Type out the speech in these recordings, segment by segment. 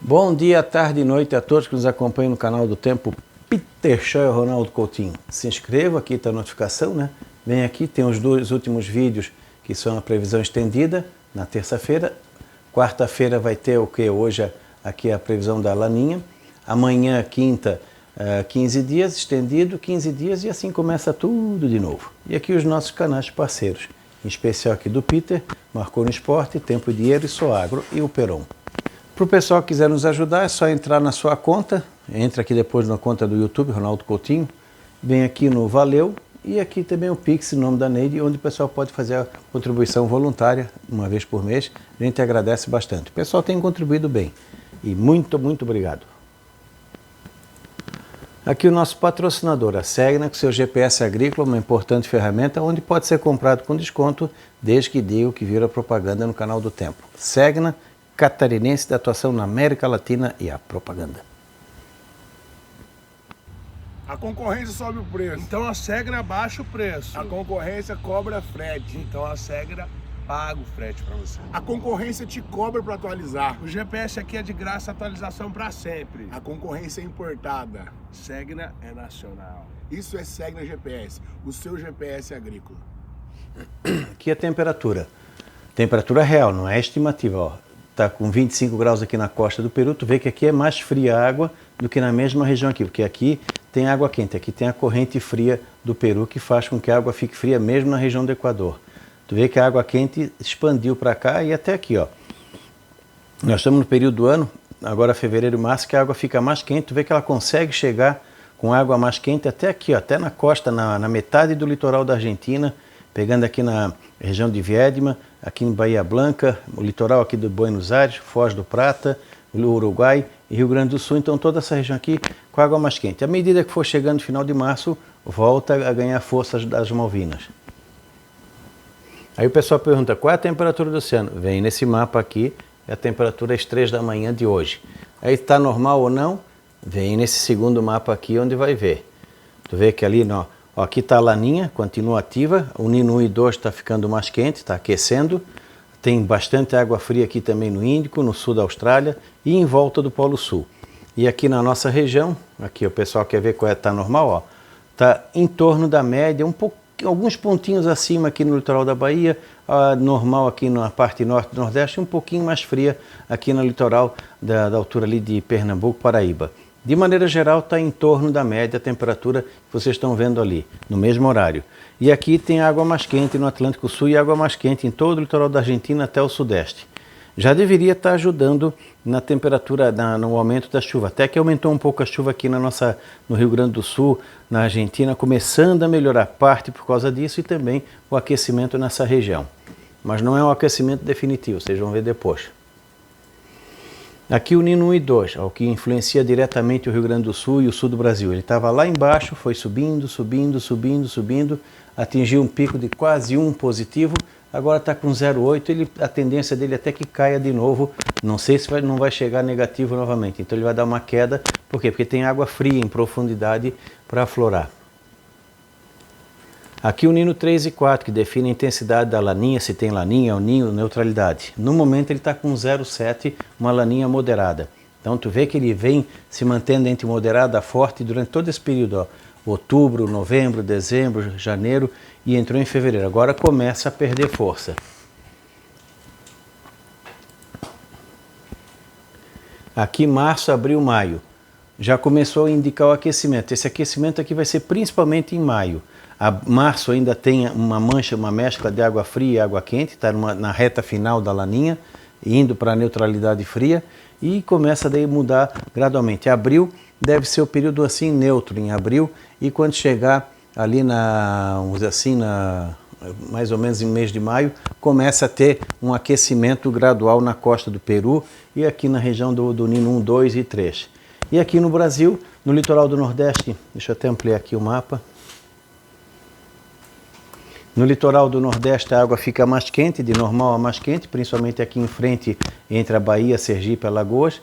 Bom dia, tarde e noite a todos que nos acompanham no canal do Tempo. Peter Shaw e Ronaldo Coutinho. Se inscreva, aqui está a notificação, né? Vem aqui, tem os dois últimos vídeos que são a previsão estendida na terça-feira. Quarta-feira vai ter o que? Hoje aqui a previsão da Laninha. Amanhã, quinta, 15 dias, estendido, 15 dias e assim começa tudo de novo. E aqui os nossos canais parceiros, em especial aqui do Peter, Marcou no Esporte, Tempo e Dinheiro e Soagro e o Peron. Para o pessoal que quiser nos ajudar, é só entrar na sua conta, entra aqui depois na conta do YouTube, Ronaldo Coutinho, vem aqui no Valeu e aqui também o Pix, em nome da Neide, onde o pessoal pode fazer a contribuição voluntária, uma vez por mês, a gente agradece bastante. O pessoal tem contribuído bem e muito, muito obrigado. Aqui o nosso patrocinador, a Segna, com seu GPS agrícola, uma importante ferramenta onde pode ser comprado com desconto, desde que dê o que vira propaganda no canal do Tempo. Segna, catarinense de atuação na América Latina e a propaganda. A concorrência sobe o preço. Então a Segna baixa o preço. A concorrência cobra frete. Então a Segna paga o frete para você. A concorrência te cobra para atualizar. O GPS aqui é de graça, atualização para sempre. A concorrência é importada. Segna é nacional. Isso é Segna GPS, o seu GPS agrícola. Aqui a temperatura. Temperatura real, não é estimativa, ó. Está com 25 graus aqui na costa do Peru, tu vê que aqui é mais fria a água do que na mesma região aqui, porque aqui tem água quente, aqui tem a corrente fria do Peru que faz com que a água fique fria mesmo na região do Equador. Tu vê que a água quente expandiu para cá e até aqui, ó. Nós estamos no período do ano, agora fevereiro e março, que a água fica mais quente, tu vê que ela consegue chegar com água mais quente até aqui, ó, até na costa, na metade do litoral da Argentina, pegando aqui na região de Viedma, aqui em Bahia Blanca, o litoral aqui do Buenos Aires, Foz do Prata, o Uruguai e Rio Grande do Sul, então toda essa região aqui com água mais quente. À medida que for chegando no final de março, volta a ganhar forças das Malvinas. Aí o pessoal pergunta, qual é a temperatura do oceano? Vem nesse mapa aqui, é a temperatura às 3 da manhã de hoje. Aí está normal ou não? Vem nesse segundo mapa aqui, onde vai ver. Tu vê que ali, ó, aqui está a Laninha, continua ativa, o Nino 1 e 2 está ficando mais quente, está aquecendo, tem bastante água fria aqui também no Índico, no sul da Austrália e em volta do Polo Sul. E aqui na nossa região, aqui o pessoal quer ver qual é, está normal, ó, está em torno da média, alguns pontinhos acima aqui no litoral da Bahia, normal aqui na parte norte e nordeste, um pouquinho mais fria aqui no litoral da altura ali de Pernambuco, Paraíba. De maneira geral, está em torno da média a temperatura que vocês estão vendo ali, no mesmo horário. E aqui tem água mais quente no Atlântico Sul e água mais quente em todo o litoral da Argentina até o sudeste. Já deveria estar ajudando na temperatura, no aumento da chuva. Até que aumentou um pouco a chuva aqui no Rio Grande do Sul, na Argentina, começando a melhorar parte por causa disso e também o aquecimento nessa região. Mas não é um aquecimento definitivo, vocês vão ver depois. Aqui o Nino 1 e 2, o que influencia diretamente o Rio Grande do Sul e o sul do Brasil. Ele estava lá embaixo, foi subindo, subindo, subindo, subindo, atingiu um pico de quase 1 positivo, agora está com 0,8, a tendência dele é até que caia de novo, não sei se não vai chegar negativo novamente, então ele vai dar uma queda, por quê? Porque tem água fria em profundidade para aflorar. Aqui o Nino 3 e 4, que define a intensidade da Laninha, se tem Laninha ou Ninho, neutralidade. No momento ele está com 0,7, uma Laninha moderada. Então tu vê que ele vem se mantendo entre moderada a forte durante todo esse período, ó. Outubro, novembro, dezembro, janeiro e entrou em fevereiro. Agora começa a perder força. Aqui março, abril, maio. Já começou a indicar o aquecimento. Esse aquecimento aqui vai ser principalmente em maio. Março ainda tem uma mescla de água fria e água quente, está na reta final da Laninha, indo para a neutralidade fria e começa daí a mudar gradualmente. Abril deve ser o período assim neutro em abril e quando chegar ali vamos dizer assim, mais ou menos em mês de maio, começa a ter um aquecimento gradual na costa do Peru e aqui na região do Nino 1, 2 e 3. E aqui no Brasil, no litoral do Nordeste, deixa eu até ampliar aqui o mapa. No litoral do Nordeste a água fica mais quente, de normal a mais quente, principalmente aqui em frente entre a Bahia, Sergipe e Alagoas.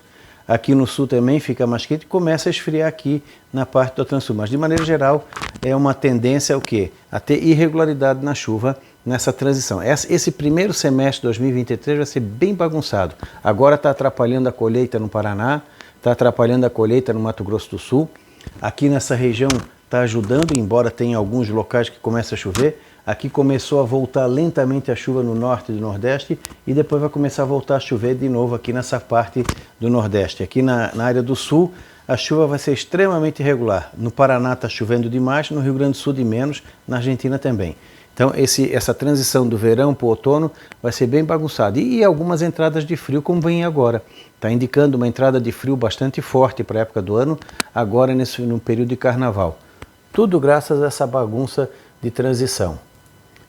aqui no sul também fica mais quente e começa a esfriar aqui na parte do Atlântico Sul. Mas de maneira geral é uma tendência ao quê? A ter irregularidade na chuva nessa transição. Esse primeiro semestre de 2023 vai ser bem bagunçado. Agora está atrapalhando a colheita no Paraná, está atrapalhando a colheita no Mato Grosso do Sul. Aqui nessa região está ajudando, embora tenha alguns locais que começa a chover. Aqui começou a voltar lentamente a chuva no norte e do nordeste e depois vai começar a voltar a chover de novo aqui nessa parte do nordeste. Aqui na área do sul, a chuva vai ser extremamente irregular. No Paraná está chovendo demais, no Rio Grande do Sul de menos, na Argentina também. Então essa transição do verão para o outono vai ser bem bagunçada. E algumas entradas de frio como vem agora. Está indicando uma entrada de frio bastante forte para a época do ano, agora no período de carnaval. Tudo graças a essa bagunça de transição.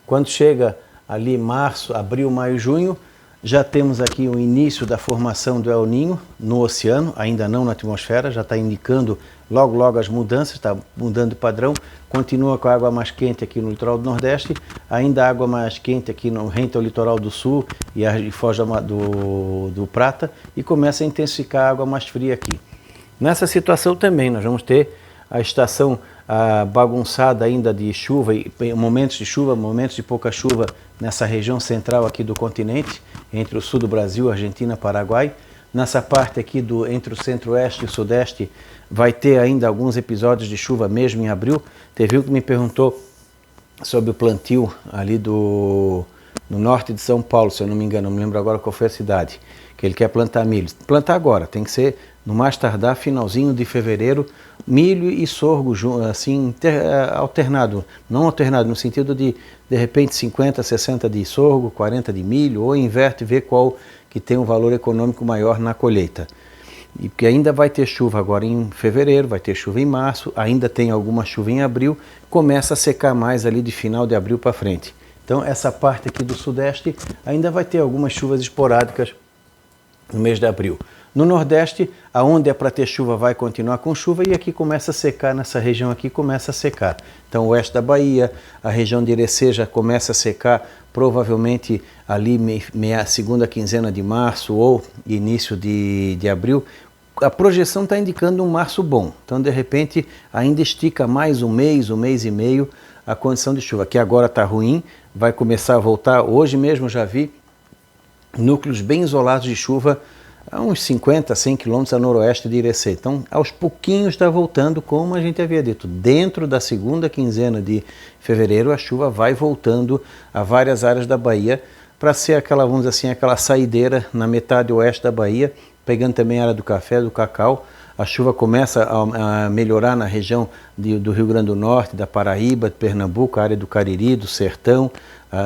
Quando chega ali março, abril, maio, junho, já temos aqui o início da formação do El Niño no oceano, ainda não na atmosfera, já está indicando logo as mudanças, está mudando de padrão, continua com a água mais quente aqui no litoral do Nordeste, ainda a água mais quente aqui rente ao litoral do Sul e foz do Prata, e começa a intensificar a água mais fria aqui. Nessa situação também nós vamos ter a estação bagunçada ainda de chuva, momentos de chuva, momentos de pouca chuva nessa região central aqui do continente, entre o sul do Brasil, Argentina, Paraguai. Nessa parte aqui entre o centro-oeste e o sudeste vai ter ainda alguns episódios de chuva mesmo em abril. Teve um que me perguntou sobre o plantio ali no norte de São Paulo, se eu não me engano, não me lembro agora qual foi a cidade, que ele quer plantar milho. Plantar agora, tem que ser no mais tardar finalzinho de fevereiro, milho e sorgo assim alternado, não alternado no sentido de repente 50, 60 de sorgo, 40 de milho, ou inverte e vê qual que tem um valor econômico maior na colheita. E porque ainda vai ter chuva agora em fevereiro, vai ter chuva em março, ainda tem alguma chuva em abril, começa a secar mais ali de final de abril para frente. Então essa parte aqui do sudeste ainda vai ter algumas chuvas esporádicas no mês de abril. No Nordeste, aonde é para ter chuva, vai continuar com chuva e aqui começa a secar, nessa região aqui começa a secar. Então, o oeste da Bahia, a região de Irecê já começa a secar, provavelmente ali segunda quinzena de março ou início de abril. A projeção está indicando um março bom, então de repente ainda estica mais um mês e meio a condição de chuva, que agora está ruim, vai começar a voltar. Hoje mesmo já vi núcleos bem isolados de chuva a uns 50, 100 quilômetros a noroeste de Irecê. Então, aos pouquinhos está voltando, como a gente havia dito. Dentro da segunda quinzena de fevereiro, a chuva vai voltando a várias áreas da Bahia para ser aquela, vamos dizer assim, aquela saideira na metade oeste da Bahia, pegando também a área do café, do cacau. A chuva começa a melhorar na região do Rio Grande do Norte, da Paraíba, de Pernambuco, a área do Cariri, do Sertão,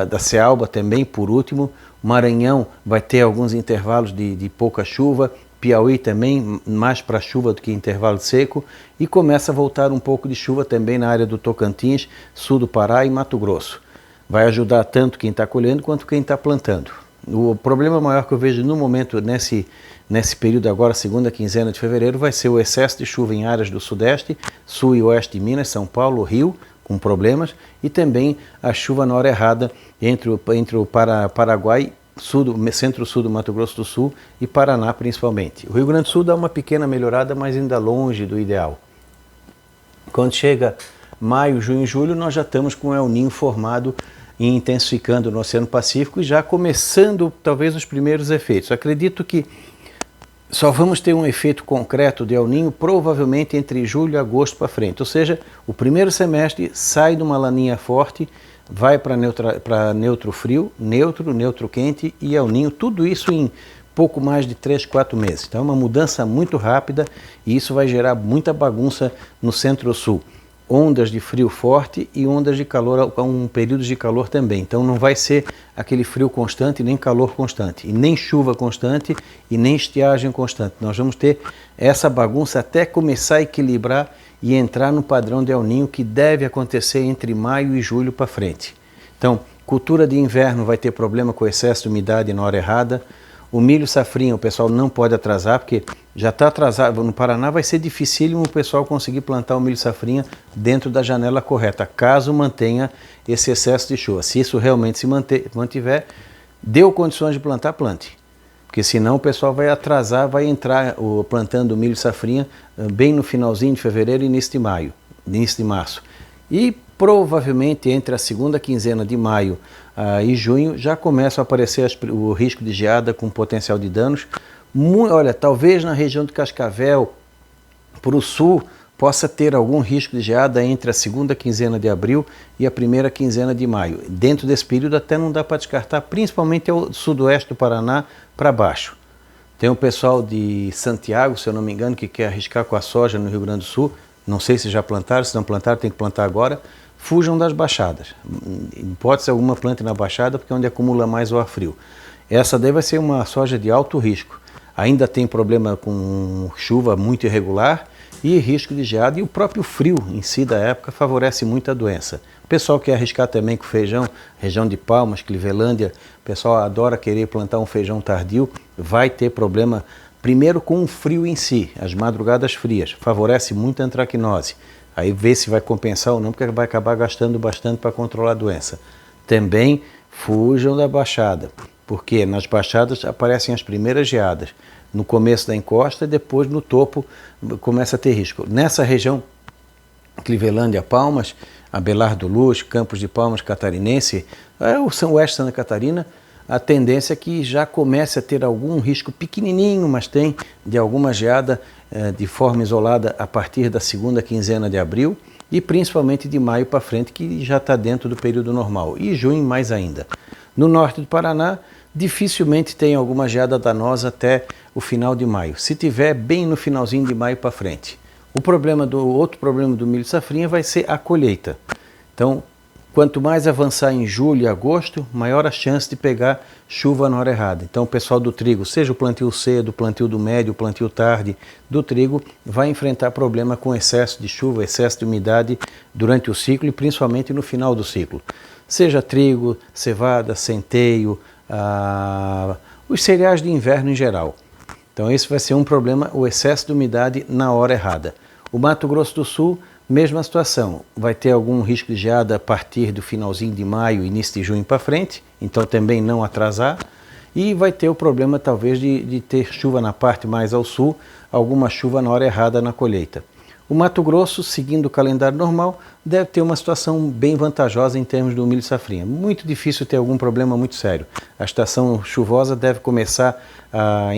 da Cealba também, por último. Maranhão vai ter alguns intervalos de pouca chuva, Piauí também, mais para chuva do que intervalo seco, e começa a voltar um pouco de chuva também na área do Tocantins, sul do Pará e Mato Grosso. Vai ajudar tanto quem está colhendo quanto quem está plantando. O problema maior que eu vejo no momento, nesse período agora, segunda quinzena de fevereiro, vai ser o excesso de chuva em áreas do sudeste, sul e oeste de Minas, São Paulo, Rio, com problemas, e também a chuva na hora errada entre o Paraguai, centro-sul do Mato Grosso do Sul e Paraná principalmente. O Rio Grande do Sul dá uma pequena melhorada, mas ainda longe do ideal. Quando chega maio, junho e julho, nós já estamos com o El Niño formado e intensificando no Oceano Pacífico e já começando talvez os primeiros efeitos. Acredito que só vamos ter um efeito concreto de El Niño provavelmente entre julho e agosto para frente. Ou seja, o primeiro semestre sai de uma laninha forte, vai para neutro frio, neutro quente e El Niño, tudo isso em pouco mais de 3, 4 meses. Então é uma mudança muito rápida e isso vai gerar muita bagunça no centro-sul. Ondas de frio forte e ondas de calor, períodos de calor também. Então não vai ser aquele frio constante, nem calor constante, e nem chuva constante e nem estiagem constante. Nós vamos ter essa bagunça até começar a equilibrar e entrar no padrão de El Niño que deve acontecer entre maio e julho para frente. Então, cultura de inverno vai ter problema com excesso de umidade na hora errada. O milho safrinha o pessoal não pode atrasar, porque já está atrasado. No Paraná vai ser dificílimo o pessoal conseguir plantar o milho safrinha dentro da janela correta, caso mantenha esse excesso de chuva. Se isso realmente se mantiver, deu condições de plantar, plante. porque senão o pessoal vai atrasar, vai entrar plantando milho safrinha bem no finalzinho de fevereiro e início de março. E provavelmente entre a segunda quinzena de maio e junho já começa a aparecer o risco de geada com potencial de danos. Olha, talvez na região de Cascavel, para o sul, possa ter algum risco de geada entre a segunda quinzena de abril e a primeira quinzena de maio. Dentro desse período até não dá para descartar, principalmente o sudoeste do Paraná para baixo. Tem o pessoal de Santiago, se eu não me engano, que quer arriscar com a soja no Rio Grande do Sul. Não sei se já plantaram, se não plantaram, tem que plantar agora. Fujam das baixadas. Pode ser alguma planta na baixada, porque é onde acumula mais o ar frio. Essa daí vai ser uma soja de alto risco. Ainda tem problema com chuva muito irregular e risco de geada, e o próprio frio em si da época favorece muito a doença. O pessoal quer arriscar também com feijão, região de Palmas, Clevelândia, o pessoal adora querer plantar um feijão tardio, vai ter problema primeiro com o frio em si, as madrugadas frias, favorece muito a antracnose. Aí vê se vai compensar ou não, porque vai acabar gastando bastante para controlar a doença. Também fujam da baixada, porque nas baixadas aparecem as primeiras geadas. No começo da encosta e depois no topo começa a ter risco. Nessa região, Clevelândia, Palmas, Abelardo Luz, Campos de Palmas, Catarinense, o São Oeste Santa Catarina, a tendência é que já comece a ter algum risco pequenininho, mas tem de alguma geada de forma isolada a partir da segunda quinzena de abril e principalmente de maio para frente, que já está dentro do período normal, e junho mais ainda. No norte do Paraná, dificilmente tem alguma geada danosa até o final de maio, se tiver bem no finalzinho de maio para frente. Outro problema do milho safrinha vai ser a colheita. Então, quanto mais avançar em julho e agosto, maior a chance de pegar chuva na hora errada. Então o pessoal do trigo, seja o plantio cedo, o plantio do médio, o plantio tarde do trigo, vai enfrentar problema com excesso de chuva, excesso de umidade durante o ciclo e principalmente no final do ciclo. Seja trigo, cevada, centeio, os cereais de inverno em geral. Então esse vai ser um problema, o excesso de umidade na hora errada. O Mato Grosso do Sul, mesma situação, vai ter algum risco de geada a partir do finalzinho de maio, início de junho para frente, então também não atrasar, e vai ter o problema talvez de ter chuva na parte mais ao sul, alguma chuva na hora errada na colheita. O Mato Grosso, seguindo o calendário normal, deve ter uma situação bem vantajosa em termos do milho safrinha. Muito difícil ter algum problema muito sério. A estação chuvosa deve começar a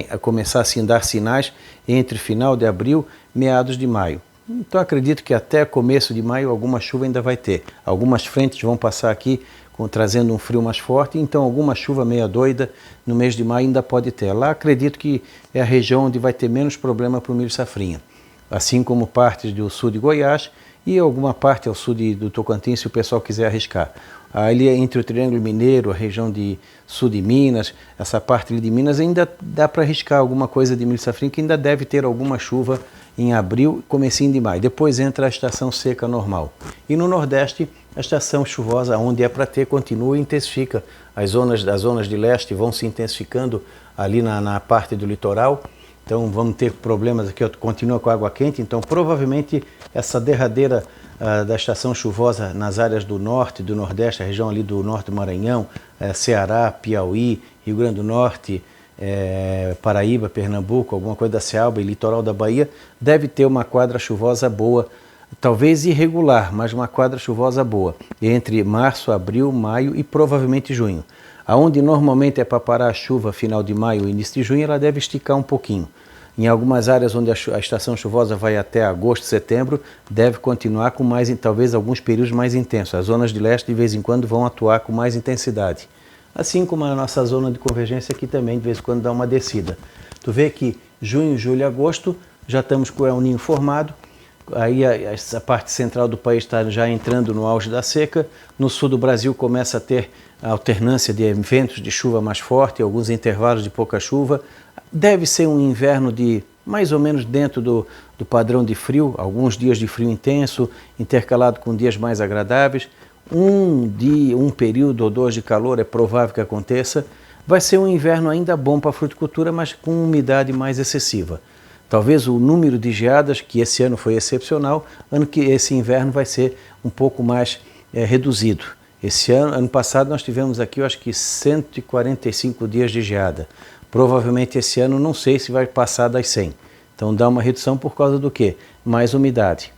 dar sinais entre final de abril e meados de maio. Então acredito que até começo de maio alguma chuva ainda vai ter. Algumas frentes vão passar aqui trazendo um frio mais forte, então alguma chuva meia doida no mês de maio ainda pode ter. Lá acredito que é a região onde vai ter menos problema para o milho safrinha. Assim como partes do sul de Goiás e alguma parte ao sul do Tocantins, se o pessoal quiser arriscar. Ali entre o Triângulo Mineiro, a região de sul de Minas, essa parte ali de Minas, ainda dá para arriscar alguma coisa de milho safrinha, que ainda deve ter alguma chuva em abril, comecinho de maio. Depois entra a estação seca normal. E no Nordeste, a estação chuvosa, onde é para ter, continua e intensifica. As zonas de leste vão se intensificando ali na parte do litoral. Então vamos ter problemas aqui, continua com água quente, então provavelmente essa derradeira da estação chuvosa nas áreas do norte, do nordeste, a região ali do norte do Maranhão, Ceará, Piauí, Rio Grande do Norte, Paraíba, Pernambuco, alguma coisa da Cealba e litoral da Bahia, deve ter uma quadra chuvosa boa, talvez irregular, mas uma quadra chuvosa boa, entre março, abril, maio e provavelmente junho. Aonde normalmente é para parar a chuva final de maio e início de junho, ela deve esticar um pouquinho. Em algumas áreas onde a estação chuvosa vai até agosto, setembro, deve continuar com talvez alguns períodos mais intensos. As zonas de leste de vez em quando vão atuar com mais intensidade. Assim como a nossa zona de convergência aqui também de vez em quando dá uma descida. Tu vê que junho, julho e agosto já estamos com o El Ninho formado. Aí a parte central do país está já entrando no auge da seca. No sul do Brasil começa a ter a alternância de eventos de chuva mais forte, alguns intervalos de pouca chuva. Deve ser um inverno de mais ou menos dentro do padrão de frio, alguns dias de frio intenso, intercalado com dias mais agradáveis. Um período ou dois de calor é provável que aconteça. Vai ser um inverno ainda bom para a fruticultura, mas com umidade mais excessiva. Talvez o número de geadas, que esse ano foi excepcional, esse inverno vai ser um pouco mais reduzido. Ano passado nós tivemos aqui, eu acho que 145 dias de geada. Provavelmente esse ano não sei se vai passar das 100. Então dá uma redução por causa do quê? Mais umidade.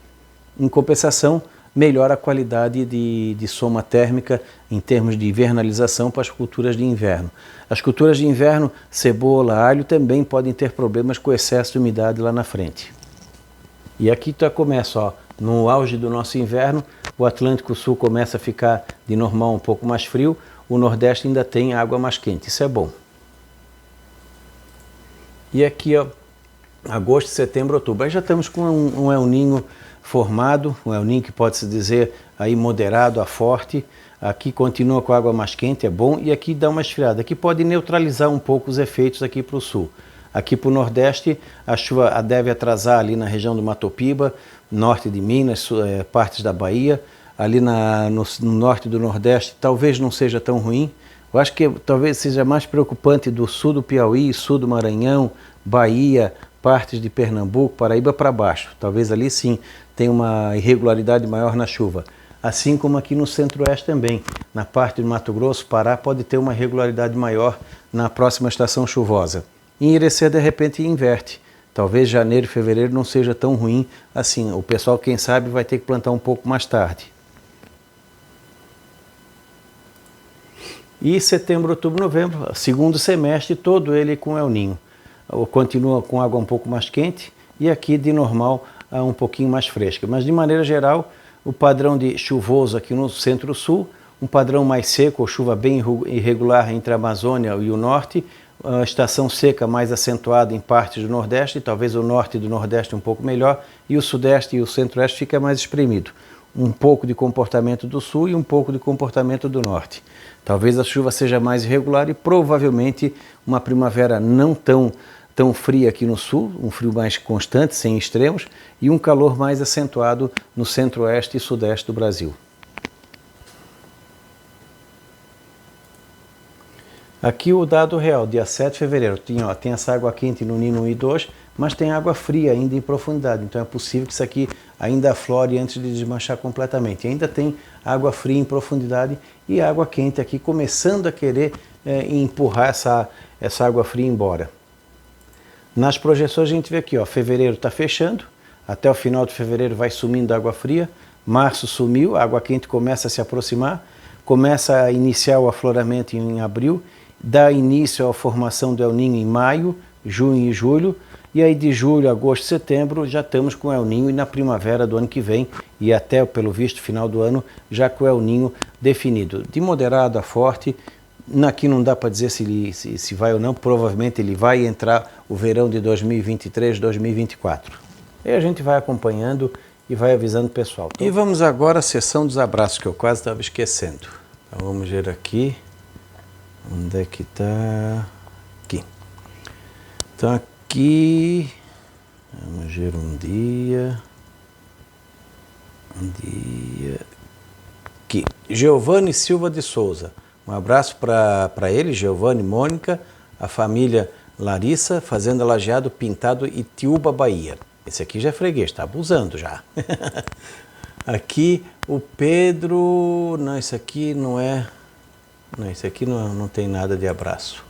Em compensação, melhora a qualidade de soma térmica em termos de invernalização para as culturas de inverno. As culturas de inverno, cebola, alho, também podem ter problemas com excesso de umidade lá na frente. E aqui já começa, ó, no auge do nosso inverno, o Atlântico Sul começa a ficar de normal um pouco mais frio, o Nordeste ainda tem água mais quente, isso é bom. E aqui, ó, agosto, setembro, outubro, aí já estamos com um El Niño formado, um El Niño que pode-se dizer aí moderado a forte. Aqui continua com água mais quente, é bom, e aqui dá uma esfriada. Aqui pode neutralizar um pouco os efeitos aqui para o sul. Aqui para o Nordeste, a chuva deve atrasar ali na região do Mato Piba, norte de Minas, partes da Bahia. Ali no norte do Nordeste talvez não seja tão ruim. Eu acho que talvez seja mais preocupante do sul do Piauí, sul do Maranhão, Bahia, partes de Pernambuco, Paraíba para baixo. Talvez ali sim tenha uma irregularidade maior na chuva. Assim como aqui no centro-oeste também. Na parte do Mato Grosso, Pará, pode ter uma irregularidade maior na próxima estação chuvosa. Em Irecê, de repente, inverte. Talvez janeiro e fevereiro não seja tão ruim assim. O pessoal, quem sabe, vai ter que plantar um pouco mais tarde. E setembro, outubro, novembro, segundo semestre, todo ele com El Niño. Continua com água um pouco mais quente e aqui de normal um pouquinho mais fresca. Mas de maneira geral, o padrão de chuvoso aqui no centro-sul, um padrão mais seco, ou chuva bem irregular entre a Amazônia e o norte, a estação seca mais acentuada em partes do Nordeste, talvez o norte do Nordeste um pouco melhor, e o Sudeste e o Centro-Oeste fica mais espremido. Um pouco de comportamento do Sul e um pouco de comportamento do Norte. Talvez a chuva seja mais irregular e provavelmente uma primavera não tão fria aqui no Sul, um frio mais constante, sem extremos, e um calor mais acentuado no Centro-Oeste e Sudeste do Brasil. Aqui o dado real, dia 7 de fevereiro, tem essa água quente no Nino 1 e 2, mas tem água fria ainda em profundidade, então é possível que isso aqui ainda aflore antes de desmanchar completamente. Ainda tem água fria em profundidade e água quente aqui começando a querer empurrar essa água fria embora. Nas projeções a gente vê aqui, ó, fevereiro está fechando, até o final de fevereiro vai sumindo a água fria, março sumiu, a água quente começa a se aproximar, começa a iniciar o afloramento em abril, dá início à formação do El Niño em maio, junho e julho, e aí de julho, agosto, setembro já estamos com o El Niño e na primavera do ano que vem, e até pelo visto final do ano, já com o El Niño definido. De moderado a forte, aqui não dá para dizer se vai ou não, provavelmente ele vai entrar o verão de 2023, 2024. E a gente vai acompanhando e vai avisando o pessoal. E vamos agora à sessão dos abraços, que eu quase estava esquecendo. Então vamos ver aqui. Onde é que está? Aqui. Então aqui, vamos ver um dia, aqui, Giovanni Silva de Souza, um abraço para ele, Giovanni, Mônica, a família Larissa, Fazenda Lajeado, Pintado, Itiúba, Bahia. Esse aqui já é freguês, está abusando já. Aqui o Pedro, não, esse aqui não é, não, esse aqui não tem nada de abraço.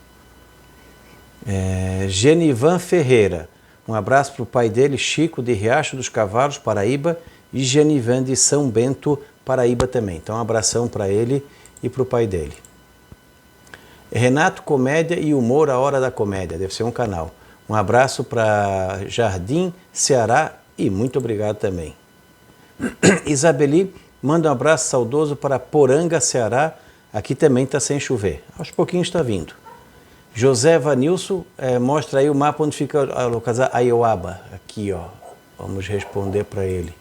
Genivan Ferreira, um abraço para o pai dele, Chico de Riacho dos Cavalos, Paraíba, e Genivan de São Bento, Paraíba também. Então um abração para ele e para o pai dele. Renato Comédia e Humor, a Hora da Comédia, deve ser um canal. Um abraço para Jardim, Ceará, e muito obrigado também. Isabeli manda um abraço saudoso para Poranga, Ceará, aqui também está sem chover, aos pouquinhos está vindo. José Vanilson, mostra aí o mapa onde fica a localizar Aioaba. Aqui, ó. Vamos responder para ele.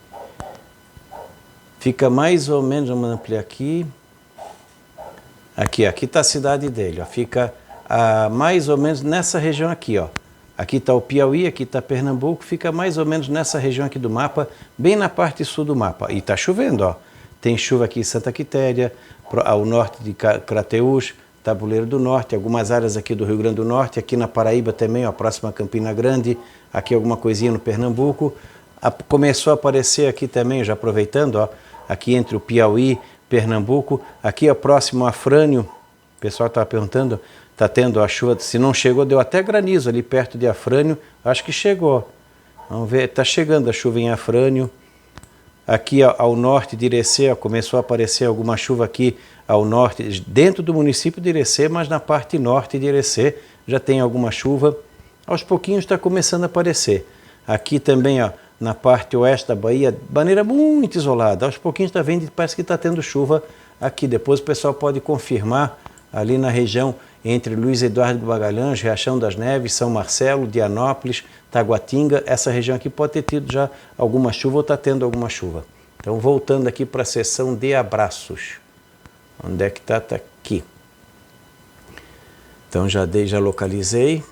Fica mais ou menos, vamos ampliar aqui. Aqui está a cidade dele, ó. Fica mais ou menos nessa região aqui, ó. Aqui está o Piauí, aqui está Pernambuco, fica mais ou menos nessa região aqui do mapa, bem na parte sul do mapa. E está chovendo, ó. Tem chuva aqui em Santa Quitéria, ao norte de Crateús, Tabuleiro do Norte, algumas áreas aqui do Rio Grande do Norte, aqui na Paraíba também, ó, próxima a Campina Grande, aqui alguma coisinha no Pernambuco. Começou a aparecer aqui também, já aproveitando, ó, aqui entre o Piauí, Pernambuco, aqui é próximo a Frânio, o pessoal estava perguntando, está tendo a chuva, se não chegou, deu até granizo ali perto de Afrânio, acho que chegou. Vamos ver, está chegando a chuva em Afrânio. Aqui ao norte de Irecê, começou a aparecer alguma chuva aqui ao norte, dentro do município de Irecê, mas na parte norte de Irecê já tem alguma chuva. Aos pouquinhos está começando a aparecer. Aqui também, ó, na parte oeste da Bahia, de maneira muito isolada. Aos pouquinhos está vendo, parece que está tendo chuva aqui. Depois o pessoal pode confirmar ali na região entre Luiz Eduardo Magalhães, Riachão das Neves, São Marcelo, Dianópolis, Taguatinga. Essa região aqui pode ter tido já alguma chuva ou está tendo alguma chuva. Então, voltando aqui para a seção de abraços. Onde é que está? Está aqui. Então, já localizei.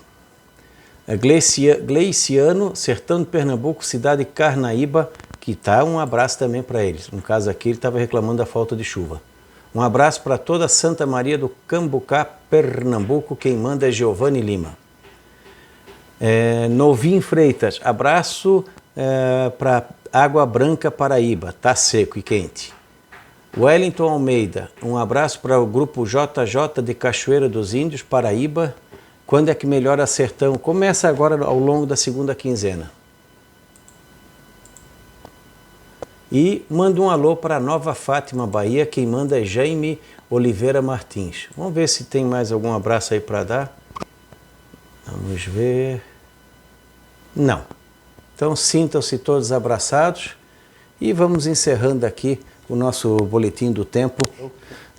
Gleiciano, Sertão de Pernambuco, cidade de Carnaíba, que tá um abraço também para eles. No caso aqui, ele estava reclamando da falta de chuva. Um abraço para toda Santa Maria do Cambucá, Pernambuco. Quem manda é Giovanni Lima. Novim Freitas, abraço para Água Branca, Paraíba. Tá seco e quente. Wellington Almeida, um abraço para o grupo JJ de Cachoeira dos Índios, Paraíba. Quando é que melhora Sertão? Começa agora ao longo da segunda quinzena. E manda um alô para Nova Fátima, Bahia. Quem manda é Jaime Oliveira Martins. Vamos ver se tem mais algum abraço aí para dar. Vamos ver. Não. Então sintam-se todos abraçados e vamos encerrando aqui o nosso boletim do tempo.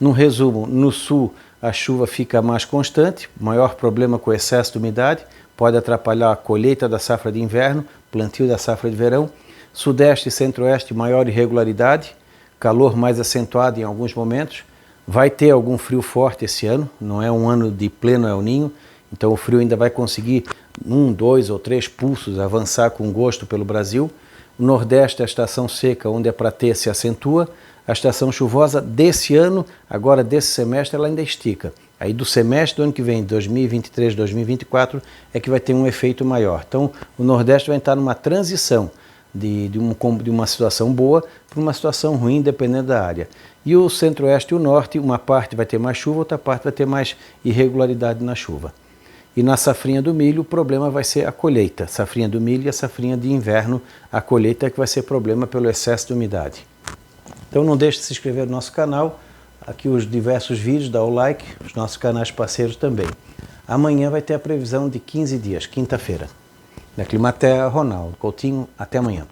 No resumo, no sul a chuva fica mais constante, maior problema com o excesso de umidade, pode atrapalhar a colheita da safra de inverno, plantio da safra de verão. Sudeste e centro-oeste, maior irregularidade, calor mais acentuado em alguns momentos. Vai ter algum frio forte esse ano, não é um ano de pleno El Ninho, então o frio ainda vai conseguir 1, 2 ou 3 pulsos avançar com gosto pelo Brasil. O Nordeste, a estação seca, onde é para ter, se acentua. A estação chuvosa desse ano, agora desse semestre, ela ainda estica. Aí do semestre do ano que vem, 2023, 2024, é que vai ter um efeito maior. Então o Nordeste vai entrar numa transição de uma situação boa para uma situação ruim, dependendo da área. E o Centro-Oeste e o Norte, uma parte vai ter mais chuva, outra parte vai ter mais irregularidade na chuva. E na safrinha do milho, o problema vai ser a colheita. Safrinha do milho e a safrinha de inverno, a colheita é que vai ser problema pelo excesso de umidade. Então não deixe de se inscrever no nosso canal, aqui os diversos vídeos, dá o like, os nossos canais parceiros também. Amanhã vai ter a previsão de 15 dias, quinta-feira. Da Climaterra, Ronaldo Coutinho, até amanhã.